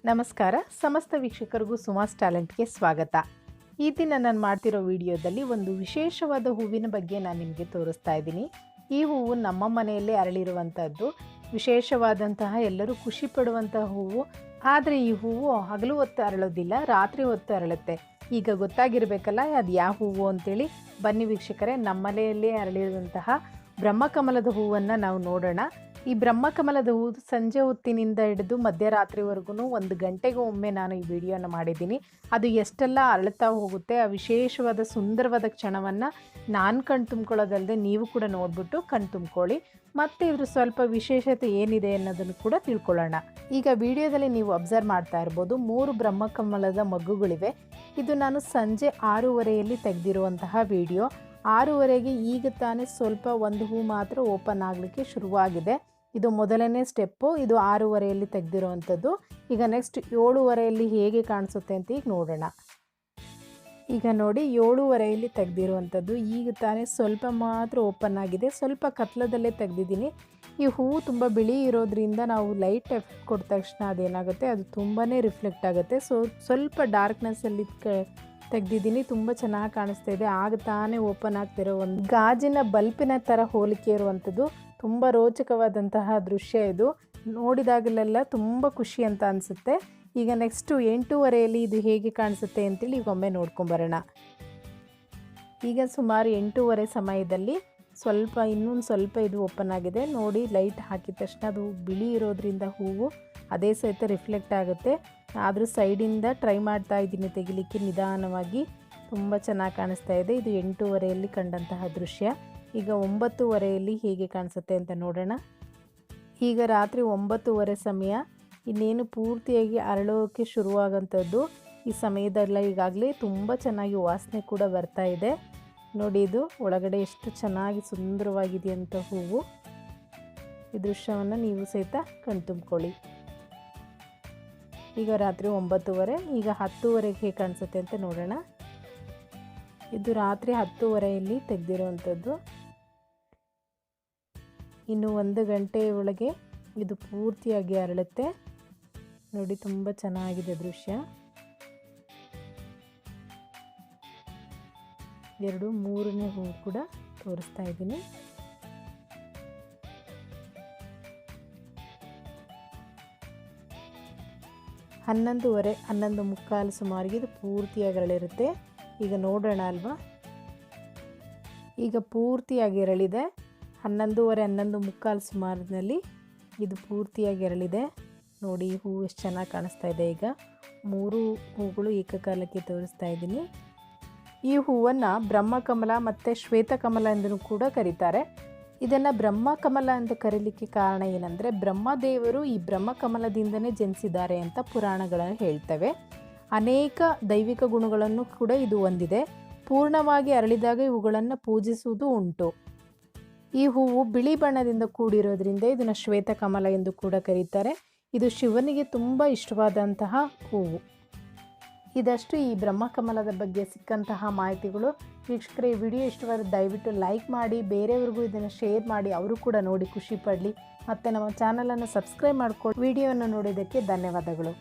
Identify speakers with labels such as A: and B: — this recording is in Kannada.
A: ನಮಸ್ಕಾರ. ಸಮಸ್ತ ವೀಕ್ಷಕರಿಗೂ ಸುಮಾಸ್ ಟ್ಯಾಲೆಂಟ್ಗೆ ಸ್ವಾಗತ. ಈ ದಿನ ನಾನು ಮಾಡ್ತಿರೋ ವಿಡಿಯೋದಲ್ಲಿ ಒಂದು ವಿಶೇಷವಾದ ಹೂವಿನ ಬಗ್ಗೆ ನಾನು ನಿಮಗೆ ತೋರಿಸ್ತಾ ಇದ್ದೀನಿ. ಈ ಹೂವು ನಮ್ಮ ಮನೆಯಲ್ಲೇ ಅರಳಿರುವಂಥದ್ದು, ವಿಶೇಷವಾದಂತಹ ಎಲ್ಲರೂ ಖುಷಿ ಪಡುವಂತಹ ಹೂವು. ಆದರೆ ಈ ಹೂವು ಹಗಲು ಹೊತ್ತು ಅರಳೋದಿಲ್ಲ, ರಾತ್ರಿ ಹೊತ್ತು ಅರಳುತ್ತೆ. ಈಗ ಗೊತ್ತಾಗಿರಬೇಕಲ್ಲ ಅದು ಯಾವ ಹೂವು ಅಂತೇಳಿ. ಬನ್ನಿ ವೀಕ್ಷಕರೇ, ನಮ್ಮ ಮನೆಯಲ್ಲೇ ಅರಳಿರುವಂತಹ ಬ್ರಹ್ಮಕಮಲದ ಹೂವನ್ನು ನಾವು ನೋಡೋಣ. ಈ ಬ್ರಹ್ಮಕಮಲದ ಹೂವು ಸಂಜೆ ಹೊತ್ತಿನಿಂದ ಹಿಡಿದು ಮಧ್ಯರಾತ್ರಿವರೆಗೂ 1 ಗಂಟೆಗೆ ಒಮ್ಮೆ ನಾನು ಈ ವಿಡಿಯೋನ ಮಾಡಿದ್ದೀನಿ. ಅದು ಎಷ್ಟೆಲ್ಲ ಅರಳುತ್ತಾ ಹೋಗುತ್ತೆ, ಆ ವಿಶೇಷವಾದ ಸುಂದರವಾದ ಕ್ಷಣವನ್ನು ನಾನು ಕಣ್ ತುಂಬ್ಕೊಳ್ಳೋದಲ್ಲದೆ ನೀವು ಕೂಡ ನೋಡಿಬಿಟ್ಟು ಕಣ್ ತುಂಬ್ಕೊಳ್ಳಿ. ಮತ್ತು ಇದ್ರ ಸ್ವಲ್ಪ ವಿಶೇಷತೆ ಏನಿದೆ ಅನ್ನೋದನ್ನು ಕೂಡ ತಿಳ್ಕೊಳ್ಳೋಣ. ಈಗ ವಿಡಿಯೋದಲ್ಲಿ ನೀವು ಅಬ್ಸರ್ವ್ ಮಾಡ್ತಾ ಇರ್ಬೋದು, 3 ಬ್ರಹ್ಮಕಮಲದ ಮಗ್ಗುಗಳಿವೆ. ಇದು ನಾನು ಸಂಜೆ 6:30ಯಲ್ಲಿ ತೆಗೆದಿರುವಂತಹ ವಿಡಿಯೋ. 6:30ಗೆ ಈಗ ತಾನೇ ಸ್ವಲ್ಪ ಒಂದು ಹೂ ಮಾತ್ರ ಓಪನ್ ಆಗಲಿಕ್ಕೆ ಶುರುವಾಗಿದೆ. ಇದು ಮೊದಲನೇ ಸ್ಟೆಪ್ಪು. ಇದು 6:30ಯಲ್ಲಿ ತೆಗೆದಿರುವಂಥದ್ದು. ಈಗ ನೆಕ್ಸ್ಟ್ 7:30ಯಲ್ಲಿ ಹೇಗೆ ಕಾಣಿಸುತ್ತೆ ಅಂತ ಈಗ ನೋಡೋಣ. ಈಗ ನೋಡಿ, 7:30ಯಲ್ಲಿ ತೆಗೆದಿರುವಂಥದ್ದು. ಈಗ ತಾನೇ ಸ್ವಲ್ಪ ಮಾತ್ರ ಓಪನ್ ಆಗಿದೆ. ಸ್ವಲ್ಪ ಕತ್ಲದಲ್ಲೇ ತೆಗೆದಿದ್ದೀನಿ. ಈ ಹೂವು ತುಂಬ ಬಿಳಿ ಇರೋದ್ರಿಂದ ನಾವು ಲೈಟ್ ಎಫೆಕ್ಟ್ ಕೊಟ್ಟ ತಕ್ಷಣ ಅದೇನಾಗುತ್ತೆ, ಅದು ತುಂಬಾ ರಿಫ್ಲೆಕ್ಟ್ ಆಗುತ್ತೆ. ಸ್ವಲ್ಪ ಡಾರ್ಕ್ನೆಸ್ಸಲ್ಲಿ ತೆಗೆದಿದ್ದೀನಿ. ತುಂಬ ಚೆನ್ನಾಗಿ ಕಾಣಿಸ್ತಾ ಇದೆ. ಆಗ ತಾನೇ ಓಪನ್ ಆಗ್ತಿರೋ ಒಂದು ಗಾಜಿನ ಬಲ್ಪಿನ ಥರ ಹೋಲಿಕೆ ಇರುವಂಥದ್ದು. ತುಂಬ ರೋಚಕವಾದಂತಹ ದೃಶ್ಯ ಇದು. ನೋಡಿದಾಗಲೆಲ್ಲ ತುಂಬ ಖುಷಿ ಅಂತ ಅನಿಸುತ್ತೆ. ಈಗ ನೆಕ್ಸ್ಟು 8:30ಯಲ್ಲಿ ಇದು ಹೇಗೆ ಕಾಣಿಸುತ್ತೆ ಅಂತೇಳಿ ಈಗ ಒಮ್ಮೆ ನೋಡ್ಕೊಂಬರೋಣ. ಈಗ ಸುಮಾರು 8:30 ಸಮಯದಲ್ಲಿ ಇನ್ನೊಂದು ಸ್ವಲ್ಪ ಇದು ಓಪನ್ ಆಗಿದೆ. ನೋಡಿ, ಲೈಟ್ ಹಾಕಿದ ತಕ್ಷಣ ಅದು ಬಿಳಿ ಇರೋದ್ರಿಂದ ಹೂವು ಅದೇ ಸಹಿತ ರಿಫ್ಲೆಕ್ಟ್ ಆಗುತ್ತೆ. ಆದರೂ ಸೈಡಿಂದ ಟ್ರೈ ಮಾಡ್ತಾ ಇದ್ದೀನಿ ತೆಗಿಲಿಕ್ಕೆ ನಿಧಾನವಾಗಿ. ತುಂಬ ಚೆನ್ನಾಗಿ ಕಾಣಿಸ್ತಾ ಇದೆ. ಇದು 8:30ಯಲ್ಲಿ ಕಂಡಂತಹ ದೃಶ್ಯ. ಈಗ 9:30ಯಲ್ಲಿ ಹೇಗೆ ಕಾಣಿಸುತ್ತೆ ಅಂತ ನೋಡೋಣ. ಈಗ ರಾತ್ರಿ 9:30 ಸಮಯ. ಇನ್ನೇನು ಪೂರ್ತಿಯಾಗಿ ಅರಳೋಕ್ಕೆ ಶುರುವಾಗೋಂಥದ್ದು ಈ ಸಮಯದಲ್ಲ. ಈಗಾಗಲೇ ತುಂಬ ಚೆನ್ನಾಗಿ ವಾಸನೆ ಕೂಡ ಬರ್ತಾ ಇದೆ. ನೋಡಿ, ಇದು ಒಳಗಡೆ ಎಷ್ಟು ಚೆನ್ನಾಗಿ ಸುಂದರವಾಗಿದೆಯಂಥ ಹೂವು. ಈ ದೃಶ್ಯವನ್ನು ನೀವು ಸಹಿತ ಕಣ್ತುಂಬ್ಕೊಳ್ಳಿ. ಈಗ ರಾತ್ರಿ 9:30. ಈಗ 10:30ಗೆ ಹೇಗೆ ಕಾಣಿಸುತ್ತೆ ಅಂತ ನೋಡೋಣ. ಇದು ರಾತ್ರಿ 10:30ಯಲ್ಲಿ ತೆಗೆದಿರುವಂಥದ್ದು. ಇನ್ನು 1 ಗಂಟೆಯ ಒಳಗೆ ಇದು ಪೂರ್ತಿಯಾಗಿ ಅರಳುತ್ತೆ. ನೋಡಿ, ತುಂಬ ಚೆನ್ನಾಗಿದೆ ದೃಶ್ಯ. 3ನೇ ಹೂವು ಕೂಡ ತೋರಿಸ್ತಾ ಇದ್ದೀನಿ. ಹನ್ನೊಂದು 11:15 ಸುಮಾರಿಗೆ ಇದು ಪೂರ್ತಿಯಾಗಿ ಅರಳಿರುತ್ತೆ. ಈಗ ನೋಡೋಣ ಅಲ್ವಾ. ಈಗ ಪೂರ್ತಿಯಾಗಿ ಅರಳಿದೆ. 11:15 ಸುಮಾರಿನಲ್ಲಿ ಇದು ಪೂರ್ತಿಯಾಗಿ ಅರಳಿದೆ. ನೋಡಿ, ಈ ಹೂವು ಎಷ್ಟು ಚೆನ್ನಾಗಿ ಕಾಣಿಸ್ತಾ ಇದೆ. ಈಗ 3 ಹೂಗಳು ಏಕಕಾಲಕ್ಕೆ ತೋರಿಸ್ತಾ ಇದ್ದೀನಿ. ಈ ಹೂವನ್ನು ಬ್ರಹ್ಮಕಮಲ ಮತ್ತು ಶ್ವೇತಕಮಲ ಎಂದೂ ಕೂಡ ಕರೀತಾರೆ. ಇದನ್ನು ಬ್ರಹ್ಮಕಮಲ ಅಂತ ಕರೀಲಿಕ್ಕೆ ಕಾರಣ ಏನಂದರೆ, ಬ್ರಹ್ಮದೇವರು ಈ ಬ್ರಹ್ಮಕಮಲದಿಂದನೇ ಜನಿಸಿದ್ದಾರೆ ಅಂತ ಪುರಾಣಗಳನ್ನು ಹೇಳ್ತವೆ. ಅನೇಕ ದೈವಿಕ ಗುಣಗಳನ್ನು ಕೂಡ ಇದು ಹೊಂದಿದೆ. ಪೂರ್ಣವಾಗಿ ಅರಳಿದಾಗ ಇವುಗಳನ್ನು ಪೂಜಿಸುವುದು ಉಂಟು. ಈ ಹೂವು ಬಿಳಿ ಬಣ್ಣದಿಂದ ಕೂಡಿರೋದ್ರಿಂದ ಇದನ್ನು ಶ್ವೇತಕಮಲ ಎಂದು ಕೂಡ ಕರೀತಾರೆ. ಇದು ಶಿವನಿಗೆ ತುಂಬ ಇಷ್ಟವಾದಂತಹ ಹೂವು. ಇದಷ್ಟು ಈ ಬ್ರಹ್ಮಕಮಲದ ಬಗ್ಗೆ ಸಿಕ್ಕಂತಹ ಮಾಹಿತಿಗಳು. ವೀಕ್ಷಕರೇ, ಈ ವಿಡಿಯೋ ಇಷ್ಟವಾದ ದಯವಿಟ್ಟು ಲೈಕ್ ಮಾಡಿ, ಬೇರೆಯವ್ರಿಗೂ ಇದನ್ನು ಶೇರ್ ಮಾಡಿ, ಅವರು ಕೂಡ ನೋಡಿ ಖುಷಿ ಪಡಲಿ. ಮತ್ತು ನಮ್ಮ ಚಾನಲನ್ನು ಸಬ್ಸ್ಕ್ರೈಬ್ ಮಾಡಿಕೊಂಡು ವಿಡಿಯೋವನ್ನು ನೋಡಿದ್ದಕ್ಕೆ ಧನ್ಯವಾದಗಳು.